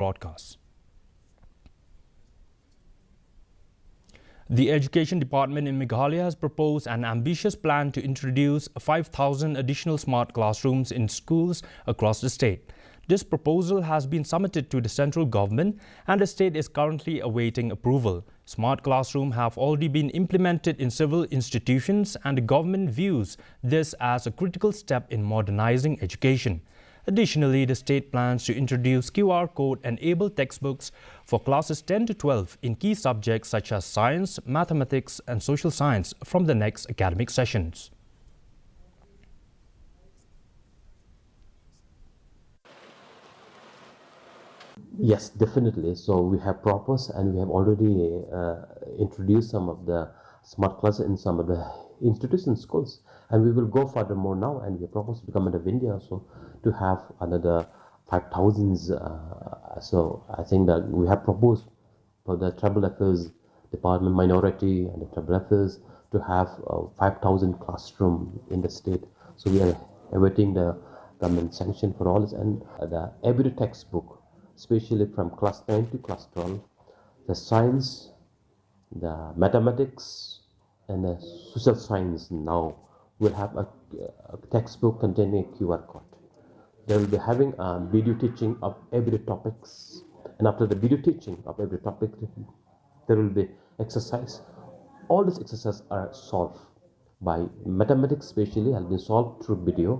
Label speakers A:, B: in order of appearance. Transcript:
A: broadcasts. The Education Department in Meghalaya has proposed an ambitious plan to introduce 5,000 additional smart classrooms in schools across the state. This proposal has been submitted to the central government and the state is currently awaiting approval. Smart classrooms have already been implemented in several institutions and the government views this as a critical step in modernizing education. Additionally, the state plans to introduce QR code-enabled textbooks for classes 10 to 12 in key subjects such as science, mathematics and social science from the next academic sessions.
B: Yes, definitely. So we have proposed and we have already introduced some of the smart classes in some of the institutions, schools, and we will go furthermore now. And we propose to Government of India also to have another 5,000. So I think that we have proposed for the Tribal Affairs Department, Minority and the Tribal Affairs to have 5,000 classroom in the state. So we are awaiting the government sanction for all this, and the every textbook, especially from class 9 to class 12, the science, the mathematics, and the social science now will have a textbook containing a QR code. They will be having a video teaching of every topics, and after the video teaching of every topic, there will be exercise. All these exercises are solved by mathematics, especially has been solved through video.